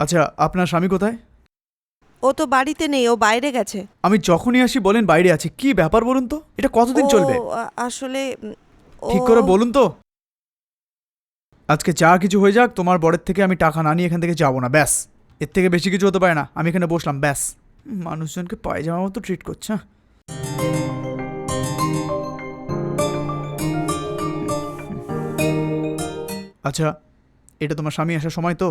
আচ্ছা, আপনার স্বামী কোথায়? ও তো বাড়িতে নেই, ও বাইরে গেছে। আমি যখনই আসি বলেন বাইরে আছে, কি ব্যাপার বলুন তো? এটা কতদিন চলবে? আসলে ও ঠিক করে বলুন তো। আজকে যা কিছু হয়ে যাক, তোমার বরের থেকে আমি টাকা না নিয়ে এখান থেকে যাবো না, ব্যাস। এর থেকে বেশি কিছু হতে পারে না। আমি এখানে বসলাম, ব্যাস। মানুষজনকে পায়জামা মতো ট্রিট করছে। হ্যাঁ? আচ্ছা, এটা তোমার স্বামী আসার সময় তো?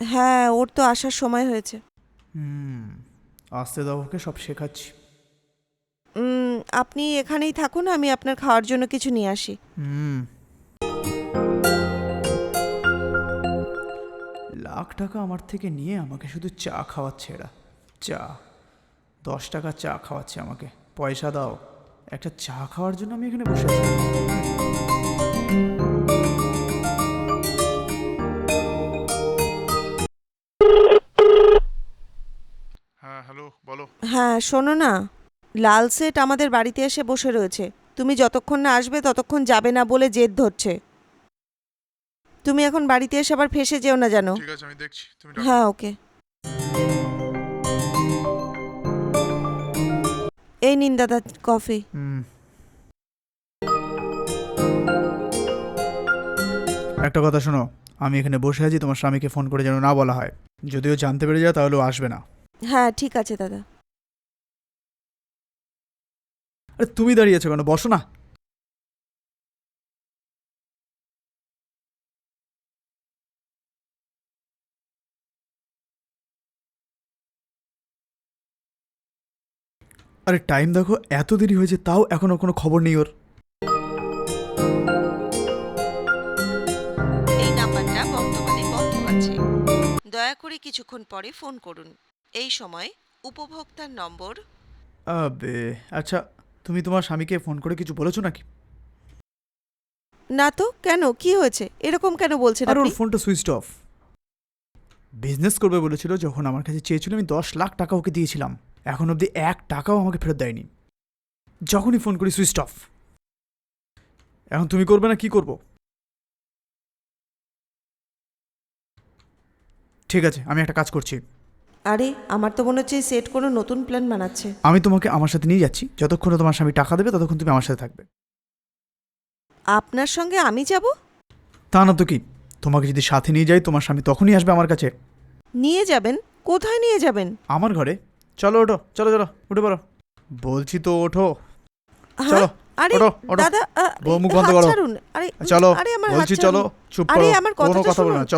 হ্যাঁ, ওর তো আসার সময় হয়েছে। আসতে দাও, ওকে সব শেখাচ্ছি। আপনি এখানেই থাকুন, আমি আপনার খাওয়ার জন্য কিছু নিয়ে আসি। হুম। লাখ টাকা আমার থেকে নিয়ে আমাকে শুধু চা খাওয়াচ্ছে এরা। চা, 10 টাকা চা খাওয়াচ্ছে আমাকে। পয়সা দাও। একটা চা খাওয়ার জন্য আমি এখানে বসে আছি। হ্যাঁ, হ্যালো, বলো। হ্যাঁ শোনো না, লাল সেট আমাদের বাড়িতে এসে বসে রয়েছে। তুমি যতক্ষণ না আসবে ততক্ষণ যাবে না বলে জেদ ধরছে। তুমি এখন বাড়িতে এসে আবার ফেঁসে যেও না জানো। ঠিক আছে, আমি দেখছি, তুমি ডাকো। হ্যাঁ ওকে। এই নিন দাদা কফি। একটা কথা শোনো, আমি এখানে বসে আছি, তোমার স্বামীকে ফোন করে যেন না বলা হয়। যদিও জানতে পেরে যায় তাহলে ও আসবে না। হ্যাঁ ঠিক আছে দাদা। আরে তুমি দাঁড়িয়ে আছো কেন? বসো না। আরে টাইম দেখো, এত দেরি হয়েছে তাও এখনো কোনো খবর নেই ওর। এই নাম্বারটা বর্তমানে বন্ধ আছে, দয়া করে কিছুক্ষণ পরে ফোন করুন। এই সময় উপভোক্তার নম্বর। আবে, আচ্ছা, তুমি তোমার স্বামীকে ফোন করে কিছু বলেছো নাকি? না তো, কেন, কি হয়েছে, এরকম কেন বলছেন আর ওর আপনি? ফোনটা সুইচ অফ। বিজনেস করবে বলেছিল, যখন আমার কাছে চেয়েছিল আমি 10 লাখ টাকা ওকে দিয়েছিলাম। এখন অবধি 1 টাকাও আমাকে ফেরত দেয়নি। যখনই ফোন করি সুইচ অফ। এখন তুমি করবে না, কি করব? ঠিক আছে, আমি একটা কাজ করছি। আরে আমার তো মনে হচ্ছে সেট কোনো নতুন প্ল্যান বানাচ্ছে। আমি তোমাকে আমার সাথে নিয়ে যাচ্ছি, যতক্ষণ না তোমার স্বামী টাকা দেবে ততক্ষণ তুমি আমার সাথে থাকবে। আপনার সঙ্গে আমি যাব? তা না তো কি, তোমাকে যদি সাথে নিয়ে যাই তোমার স্বামী তখনই আসবে আমার কাছে। নিয়ে যাবেন? কোথায় নিয়ে যাবেন? আমার ঘরে। চলো ওঠো, চলো চলো, উঠে পড়ো। বলছি তো ওঠো। হ্যাঁ? চলো, আরে ওঠো ওঠো। দাদা, বউ মুখ বন্ধ হাত করো। ছাড়ুন। আরে চলো, আরে আমার হাত বলছি ছাড়ুন। চলো। চুপ আরে করো, আমার কোনো কথাটা কথা বলবে শুনুন। না।